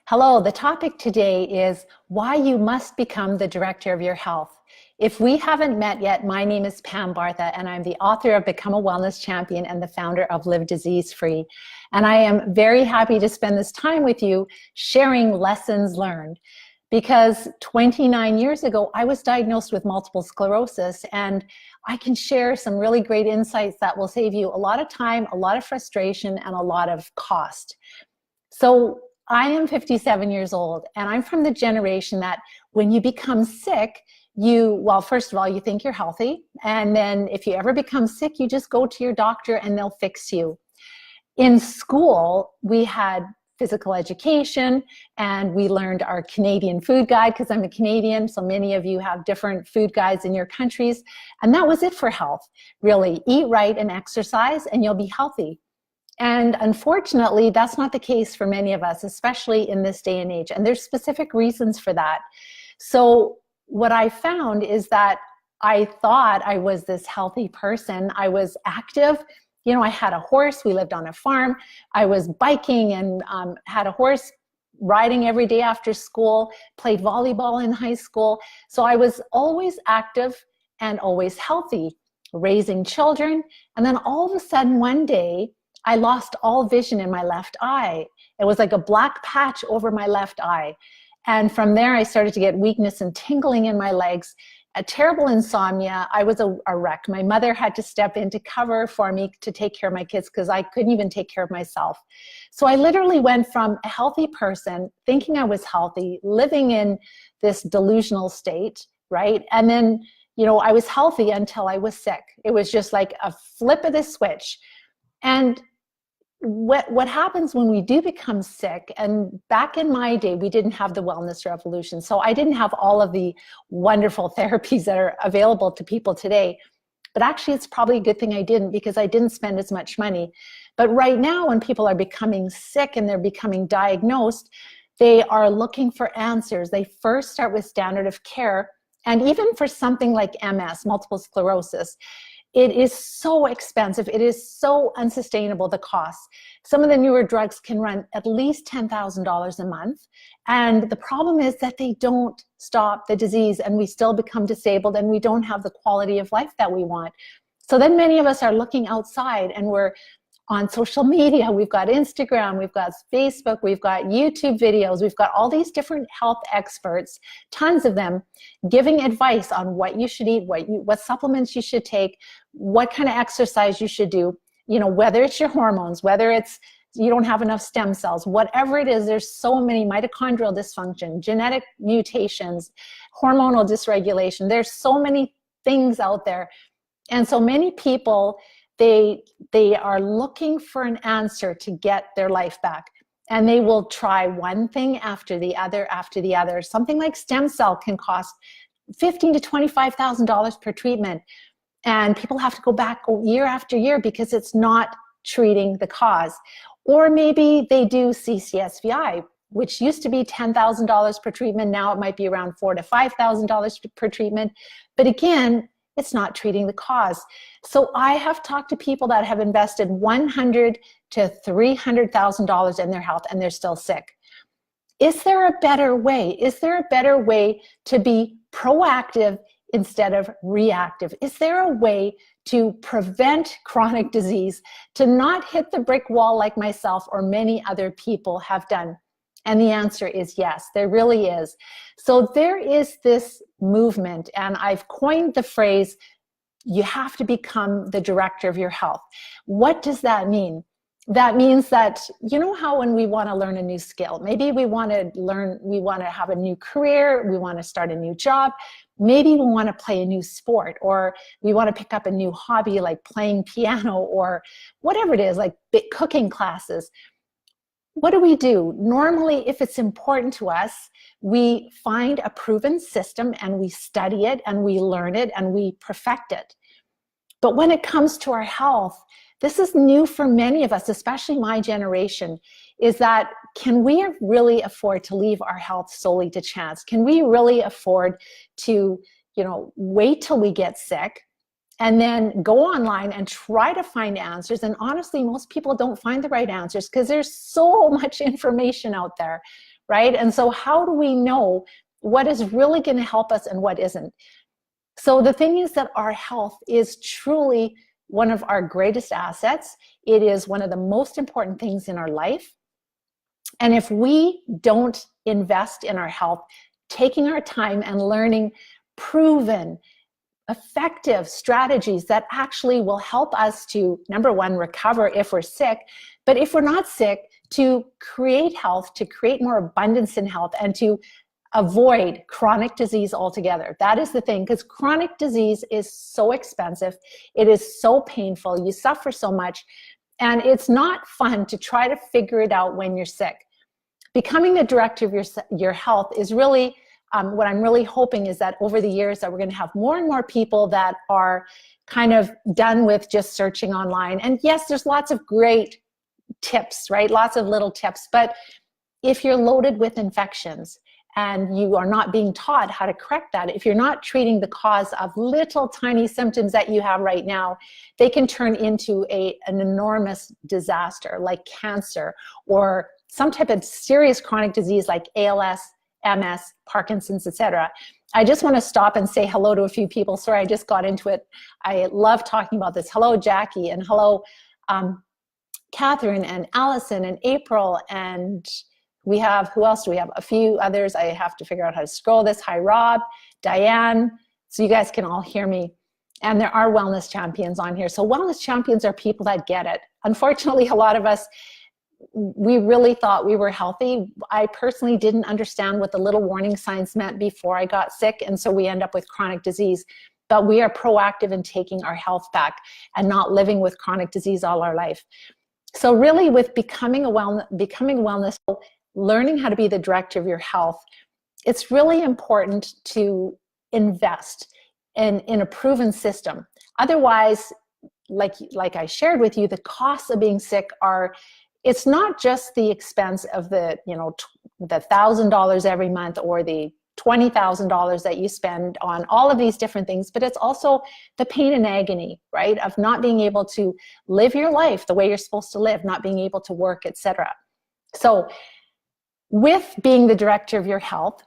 Hello, the topic today is why you must become the director of your health. If we haven't met yet, my name is Pam Bartha, and I'm the author of Become a Wellness Champion and the founder of Live Disease Free. And I am very happy to spend this time with you sharing lessons learned. Because 29 years ago, I was diagnosed with multiple sclerosis, and I can share some really great insights that will save you a lot of time, a lot of frustration, and a lot of cost. So I am 57 years old, and I'm from the generation that when you become sick, well, first of all, you think you're healthy. And then if you ever become sick, you just go to your doctor and they'll fix you. In school, we had physical education, and we learned our Canadian food guide, because I'm a Canadian, so many of you have different food guides in your countries. And that was it for health, really. Eat right and exercise, and you'll be healthy. And unfortunately, that's not the case for many of us, especially in this day and age. And there's specific reasons for that. So what I found is that I thought I was this healthy person. I was active. You know, I had a horse. We lived on a farm. I was biking and had a horse riding every day after school, played volleyball in high school. So I was always active and always healthy, raising children. And then all of a sudden one day, I lost all vision in my left eye. It was like a black patch over my left eye. And from there, I started to get weakness and tingling in my legs, a terrible insomnia. I was a wreck. My mother had to step in to cover for me to take care of my kids because I couldn't even take care of myself. So I literally went from a healthy person, thinking I was healthy, living in this delusional state, right? And then, you know, I was healthy until I was sick. It was just like a flip of the switch. And what happens when we do become sick, and back in my day, we didn't have the wellness revolution. So I didn't have all of the wonderful therapies that are available to people today. But actually, it's probably a good thing I didn't, because I didn't spend as much money. But right now, when people are becoming sick and they're becoming diagnosed, they are looking for answers. They first start with standard of care. And even for something like MS, multiple sclerosis, it is so expensive. It is so unsustainable, the costs. Some of the newer drugs can run at least $10,000 a month. And the problem is that they don't stop the disease, and we still become disabled, and we don't have the quality of life that we want. So then many of us are looking outside, and we're on social media. We've got Instagram, we've got Facebook, we've got YouTube videos, we've got all these different health experts, tons of them, giving advice on what you should eat, what supplements you should take, what kind of exercise you should do, you know, whether it's your hormones, whether it's you don't have enough stem cells, whatever it is. There's so many mitochondrial dysfunction, genetic mutations, hormonal dysregulation. There's so many things out there. And so many people, they are looking for an answer to get their life back. And they will try one thing after the other after the other. Something like stem cell can cost $15,000 to $25,000 per treatment. And people have to go back year after year because it's not treating the cause. Or maybe they do CCSVI, which used to be $10,000 per treatment. Now it might be around $4,000 to $5,000 per treatment. But again, it's not treating the cause. So I have talked to people that have invested $100,000 to $300,000 in their health, and they're still sick. Is there a better way? Is there a better way to be proactive instead of reactive? Is there a way to prevent chronic disease, to not hit the brick wall like myself or many other people have done? And the answer is yes, there really is. So there is this movement, and I've coined the phrase, you have to become the director of your health. What does that mean? That means that, you know how when we want to learn a new skill, maybe we want to have a new career, we want to start a new job, maybe we want to play a new sport, or we want to pick up a new hobby like playing piano or whatever it is, like cooking classes. What do? Normally, if it's important to us, we find a proven system and we study it and we learn it and we perfect it. But when it comes to our health, this is new for many of us, especially my generation, is that can we really afford to leave our health solely to chance? Can we really afford to, wait till we get sick and then go online and try to find answers? And honestly, most people don't find the right answers because there's so much information out there, right? And so how do we know what is really going to help us and what isn't? So the thing is that our health is truly one of our greatest assets. It is one of the most important things in our life. And if we don't invest in our health, taking our time and learning proven, effective strategies that actually will help us to, number one, recover if we're sick, but if we're not sick, to create health, to create more abundance in health, and to avoid chronic disease altogether. That is the thing, because chronic disease is so expensive. It is so painful. You suffer so much, and it's not fun to try to figure it out when you're sick. Becoming the director of your health is really, what I'm really hoping is that over the years that we're going to have more and more people that are kind of done with just searching online. And yes, there's lots of great tips, right? Lots of little tips. But if you're loaded with infections and you are not being taught how to correct that, if you're not treating the cause of little tiny symptoms that you have right now, they can turn into an enormous disaster like cancer or some type of serious chronic disease like ALS, MS, Parkinson's, etc. I just want to stop and say hello to a few people. Sorry, I just got into it. I love talking about this. Hello, Jackie, and hello, Catherine, and Allison, and April, and we have, who else do we have? A few others. I have to figure out how to scroll this. Hi, Rob, Diane, so you guys can all hear me. And there are wellness champions on here. So wellness champions are people that get it. Unfortunately, a lot of us, we really thought we were healthy. I personally didn't understand what the little warning signs meant before I got sick, and so we end up with chronic disease. But we are proactive in taking our health back and not living with chronic disease all our life. So really, with becoming wellness, learning how to be the director of your health, it's really important to invest in a proven system. Otherwise, like I shared with you, the costs of being sick are, it's not just the expense of the $1,000 every month or the $20,000 that you spend on all of these different things, but it's also the pain and agony, right, of not being able to live your life the way you're supposed to live, not being able to work, etc. So with being the director of your health,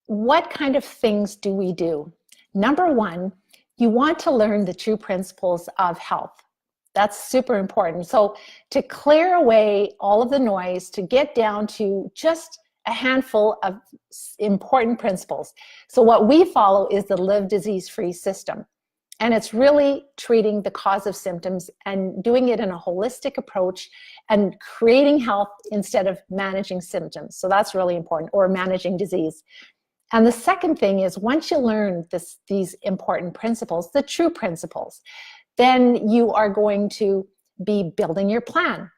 what kind of things do we do? Number one, you want to learn the true principles of health. That's super important. So to clear away all of the noise, to get down to just a handful of important principles. So what we follow is the Live Disease-Free system. And it's really treating the cause of symptoms and doing it in a holistic approach and creating health instead of managing symptoms. So that's really important, or managing disease. And the second thing is, once you learn these important principles, the true principles, then you are going to be building your plan.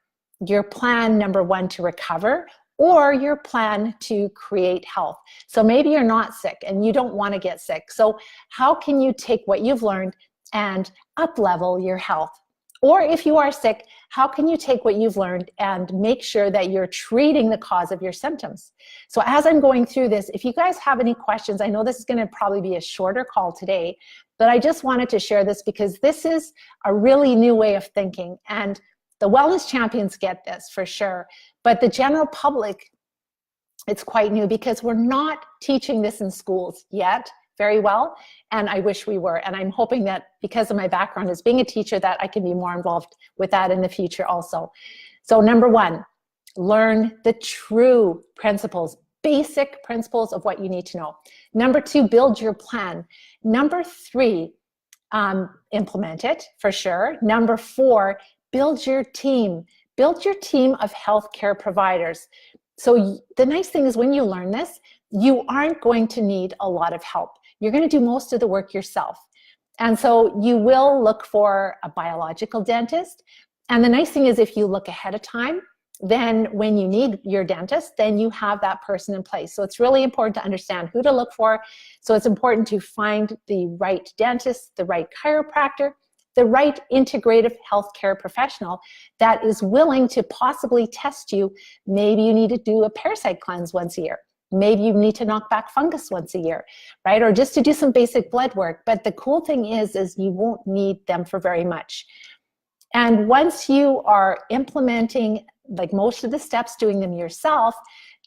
Your plan, number one, to recover, or your plan to create health. So maybe you're not sick and you don't want to get sick. So how can you take what you've learned and up-level your health? Or if you are sick, how can you take what you've learned and make sure that you're treating the cause of your symptoms? So as I'm going through this, if you guys have any questions, I know this is going to probably be a shorter call today, but I just wanted to share this because this is a really new way of thinking. And the wellness champions get this for sure, but the general public, it's quite new because we're not teaching this in schools yet very well, and I wish we were. And I'm hoping that because of my background as being a teacher, that I can be more involved with that in the future also. So number one, learn the true principles, basic principles of what you need to know. Number two, build your plan. Number three, implement it for sure. Number four, build your team. Build your team of healthcare providers. So the nice thing is when you learn this, you aren't going to need a lot of help. You're going to do most of the work yourself. And so you will look for a biological dentist. And the nice thing is if you look ahead of time, then when you need your dentist, then you have that person in place. So it's really important to understand who to look for. So it's important to find the right dentist, the right chiropractor, the right integrative healthcare professional that is willing to possibly test you. Maybe you need to do a parasite cleanse once a year. Maybe you need to knock back fungus once a year, right? Or just to do some basic blood work. But the cool thing is you won't need them for very much. And once you are implementing like most of the steps, doing them yourself,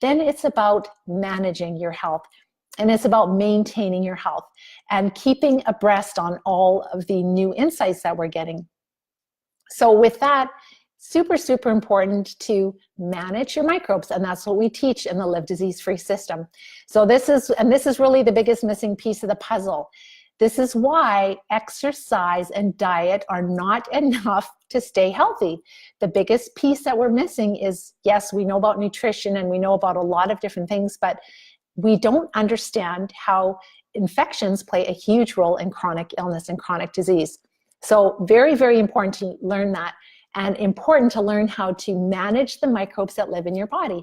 then it's about managing your health. And it's about maintaining your health and keeping abreast on all of the new insights that we're getting. So with that, super, super important to manage your microbes. And that's what we teach in the Live Disease-Free system. So this is really the biggest missing piece of the puzzle. This is why exercise and diet are not enough to stay healthy. The biggest piece that we're missing is, yes, we know about nutrition and we know about a lot of different things, but we don't understand how infections play a huge role in chronic illness and chronic disease. So very, very important to learn that, and important to learn how to manage the microbes that live in your body.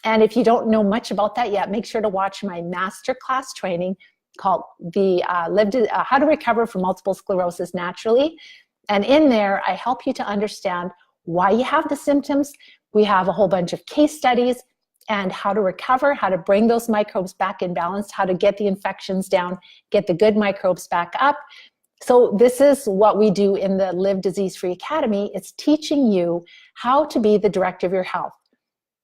And if you don't know much about that yet, make sure to watch my masterclass training called the How to Recover from Multiple Sclerosis Naturally. And in there, I help you to understand why you have the symptoms. We have a whole bunch of case studies and how to recover, how to bring those microbes back in balance, how to get the infections down, get the good microbes back up. So this is what we do in the Live Disease-Free Academy. It's teaching you how to be the director of your health.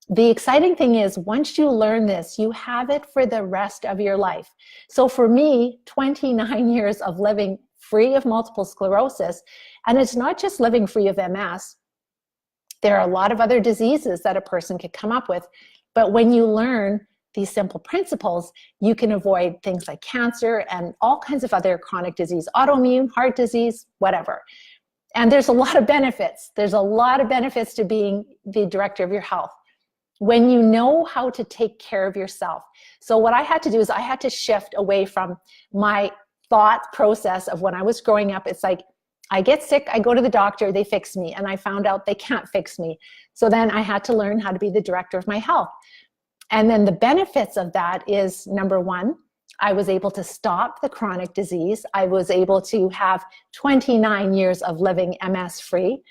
The exciting thing is, once you learn this, you have it for the rest of your life. So for me, 29 years of living free of multiple sclerosis, and it's not just living free of MS. There are a lot of other diseases that a person could come up with. But when you learn these simple principles, you can avoid things like cancer and all kinds of other chronic disease, autoimmune, heart disease, whatever. And there's a lot of benefits. There's a lot of benefits to being the director of your health when you know how to take care of yourself. So what I had to do is I had to shift away from my thought process of when I was growing up. It's like, I get sick, I go to the doctor, they fix me. And I found out they can't fix me. So then I had to learn how to be the director of my health. And then the benefits of that is, number one, I was able to stop the chronic disease. I was able to have 29 years of living MS free.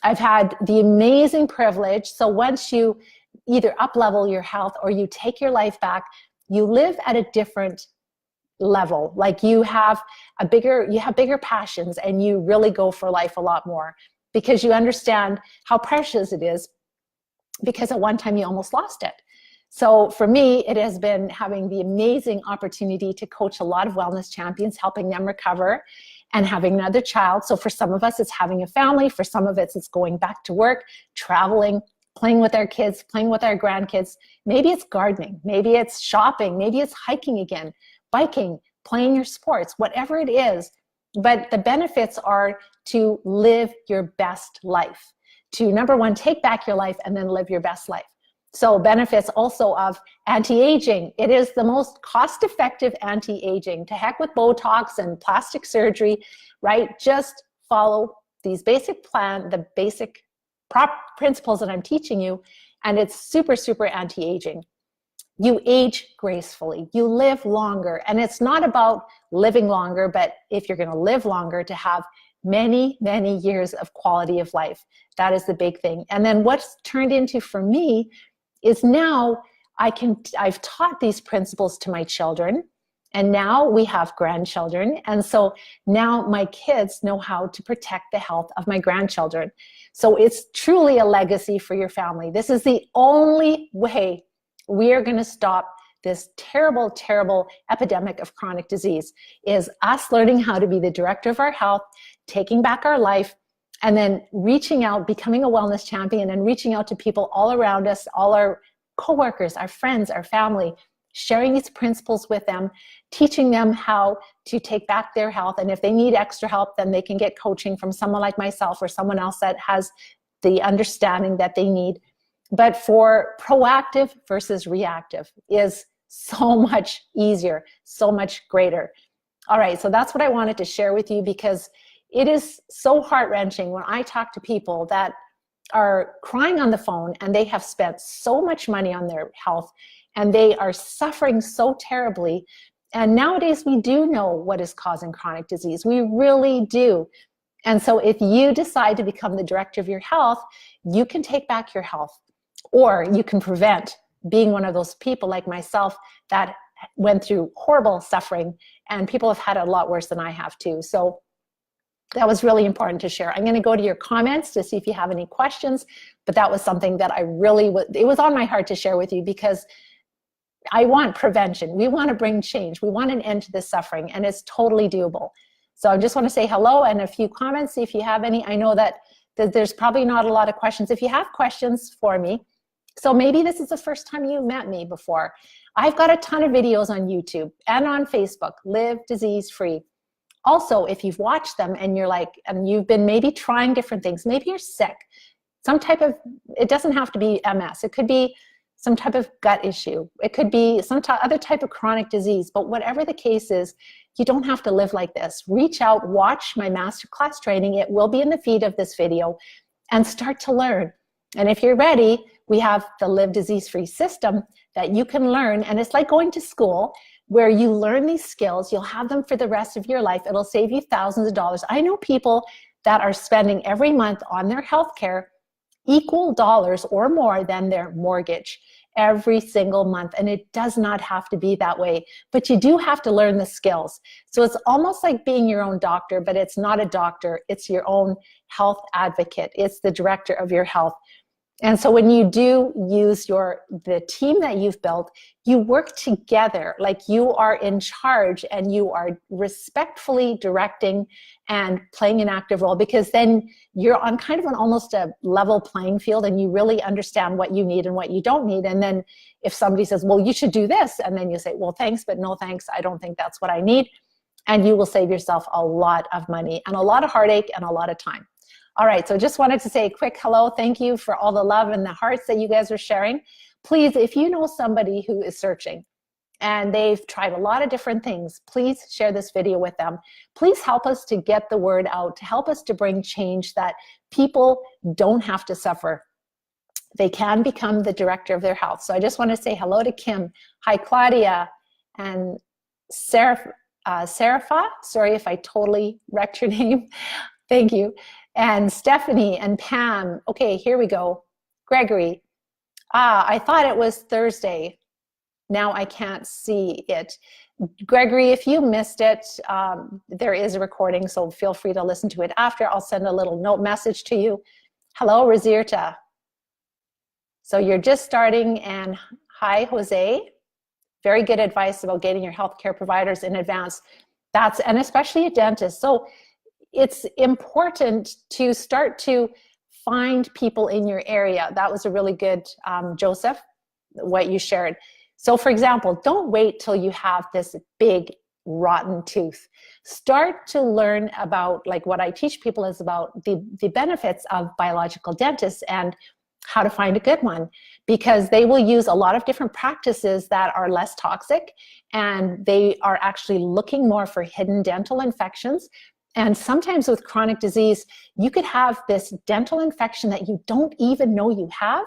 I've had the amazing privilege. So once you either up-level your health or you take your life back, you live at a different level. Like you have bigger passions, and you really go for life a lot more because you understand how precious it is, because at one time you almost lost it. So for me, it has been having the amazing opportunity to coach a lot of wellness champions, helping them recover and having another child. So for some of us, it's having a family. For some of us, it's going back to work, traveling, playing with our kids, playing with our grandkids. Maybe it's gardening. Maybe it's shopping. Maybe it's hiking again, biking, playing your sports, whatever it is. But the benefits are to live your best life, to, number one, take back your life and then live your best life. So benefits also of anti-aging. It is the most cost-effective anti-aging. To heck with Botox and plastic surgery, right? Just follow these the basic principles that I'm teaching you, and it's super, super anti-aging. You age gracefully, you live longer, and it's not about living longer, but if you're gonna live longer, to have many, many years of quality of life. That is the big thing. And then what's turned into for me is now I've taught these principles to my children, and now we have grandchildren. And so now my kids know how to protect the health of my grandchildren. So it's truly a legacy for your family. This is the only way we are going to stop this terrible, terrible epidemic of chronic disease, is us learning how to be the director of our health, taking back our life, and then reaching out, becoming a wellness champion, and reaching out to people all around us, all our coworkers, our friends, our family, sharing these principles with them, teaching them how to take back their health. And if they need extra help, then they can get coaching from someone like myself or someone else that has the understanding that they need. But for proactive versus reactive is so much easier, so much greater. All right, so that's what I wanted to share with you, because it is so heart-wrenching when I talk to people that are crying on the phone and they have spent so much money on their health and they are suffering so terribly. And nowadays we do know what is causing chronic disease. We really do. And so if you decide to become the director of your health, you can take back your health, or you can prevent being one of those people like myself that went through horrible suffering, and people have had it a lot worse than I have too. So that was really important to share. I'm going to go to your comments to see if you have any questions, but that was something that I really, it was on my heart to share with you, because I want prevention. We want to bring change. We want an end to this suffering, and it's totally doable. So I just want to say hello and a few comments, see if you have any. I know that there's probably not a lot of questions. If you have questions for me, so maybe this is the first time you met me before. I've got a ton of videos on YouTube and on Facebook, Live Disease Free. Also, if you've watched them and you're like, and you've been maybe trying different things, maybe you're sick, some type of, it doesn't have to be MS, it could be some type of gut issue, it could be some other type of chronic disease, but whatever the case is, you don't have to live like this. Reach out, watch my masterclass training, it will be in the feed of this video, and start to learn. And if you're ready, we have the Live Disease Free system that you can learn, and it's like going to school, where you learn these skills, you'll have them for the rest of your life. It'll save you thousands of dollars. I know people that are spending every month on their healthcare equal dollars or more than their mortgage every single month. And it does not have to be that way, but you do have to learn the skills. So it's almost like being your own doctor, but it's not a doctor. It's your own health advocate. It's the director of your health. And so when you do use the team that you've built, you work together like you are in charge, and you are respectfully directing and playing an active role, because then you're on kind of almost a level playing field, and you really understand what you need and what you don't need. And then if somebody says, well, you should do this, and then you say, well, thanks, but no thanks, I don't think that's what I need. And you will save yourself a lot of money and a lot of heartache and a lot of time. All right, so just wanted to say a quick hello. Thank you for all the love and the hearts that you guys are sharing. Please, if you know somebody who is searching and they've tried a lot of different things, please share this video with them. Please help us to get the word out, to help us to bring change, that people don't have to suffer. They can become the director of their health. So I just want to say hello to Kim. Hi, Claudia, and Serapha. Sorry if I totally wrecked your name. Thank you. And Stephanie and Pam. Okay, here we go. Gregory. I thought it was Thursday. Now I can't see it. Gregory, if you missed it, there is a recording, so feel free to listen to it after. I'll send a little note message to you. Hello, Razirta. So you're just starting, and hi, Jose. Very good advice about getting your healthcare providers in advance. And especially a dentist. So it's important to start to find people in your area. That was a really good, Joseph, what you shared. So for example, don't wait till you have this big rotten tooth. Start to learn about, like what I teach people is about the benefits of biological dentists and how to find a good one, because they will use a lot of different practices that are less toxic, and they are actually looking more for hidden dental infections. And sometimes with chronic disease, you could have this dental infection that you don't even know you have,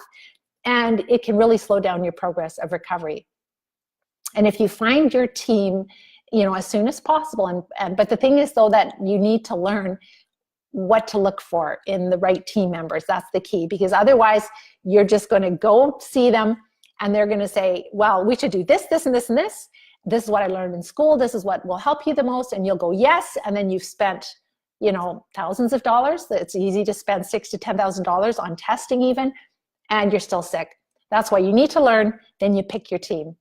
and it can really slow down your progress of recovery. And if you find your team, as soon as possible, but the thing is though that you need to learn what to look for in the right team members. That's the key, because otherwise you're just going to go see them and they're going to say, well, we should do this, this, and this, and this. This is what I learned in school. This is what will help you the most. And you'll go, yes. And then you've spent, thousands of dollars. It's easy to spend $6,000 to $10,000 on testing even, and you're still sick. That's why you need to learn. Then you pick your team.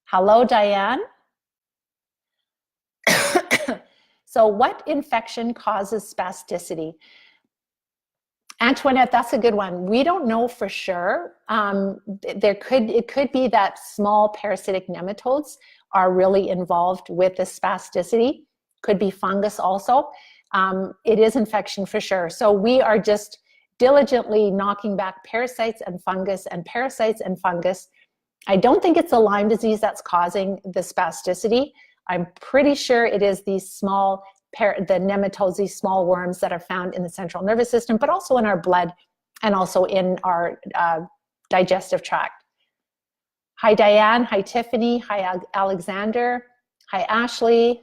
Hello, Diane. So what infection causes spasticity? Antoinette, that's a good one. We don't know for sure. It could be that small parasitic nematodes are really involved with the spasticity. Could be fungus also. It is infection for sure. So we are just diligently knocking back parasites and fungus and parasites and fungus. I don't think it's a Lyme disease that's causing the spasticity. I'm pretty sure it is these small, the nematodes, these small worms that are found in the central nervous system, but also in our blood and also in our digestive tract. Hi, Diane. Hi, Tiffany. Hi, Alexander. Hi, Ashley.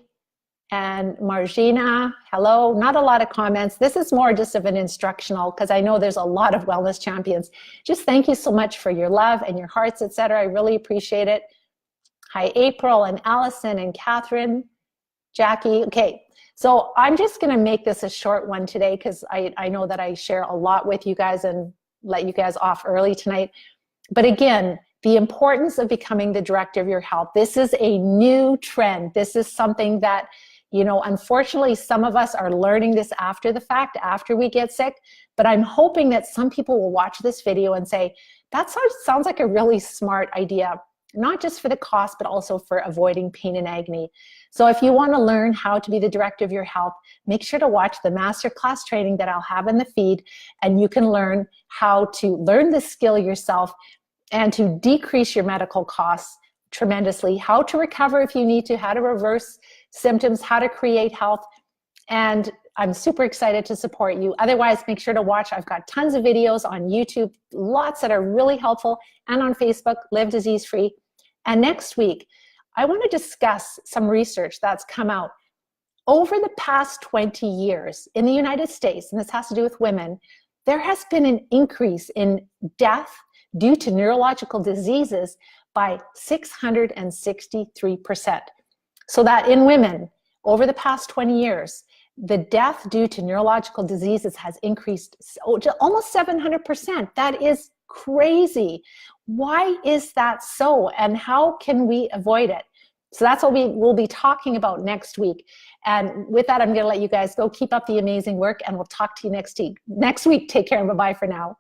And Margina. Hello. Not a lot of comments. This is more just of an instructional, because I know there's a lot of wellness champions. Just thank you so much for your love and your hearts, etc. I really appreciate it. Hi, April and Allison and Catherine, Jackie. Okay, So I'm just going to make this a short one today because I know that I share a lot with you guys and let you guys off early tonight. But again, the importance of becoming the director of your health. This is a new trend. This is something that, you know, unfortunately, some of us are learning this after the fact, after we get sick. But I'm hoping that some people will watch this video and say, that sounds like a really smart idea, not just for the cost, but also for avoiding pain and agony. So if you want to learn how to be the director of your health, make sure to watch the masterclass training that I'll have in the feed, and you can learn how to learn this skill yourself and to decrease your medical costs tremendously, how to recover if you need to, how to reverse symptoms, how to create health. And I'm super excited to support you. Otherwise, make sure to watch. I've got tons of videos on YouTube, lots that are really helpful, and on Facebook, Live Disease Free. And next week, I want to discuss some research that's come out. Over the past 20 years in the United States, and this has to do with women, there has been an increase in death due to neurological diseases by 663%. So that in women, over the past 20 years, the death due to neurological diseases has increased almost 700%. That is crazy. Why is that so? And how can we avoid it? So that's what we will be talking about next week. And with that, I'm going to let you guys go. Keep up the amazing work, and we'll talk to you next week. Take care and bye-bye for now.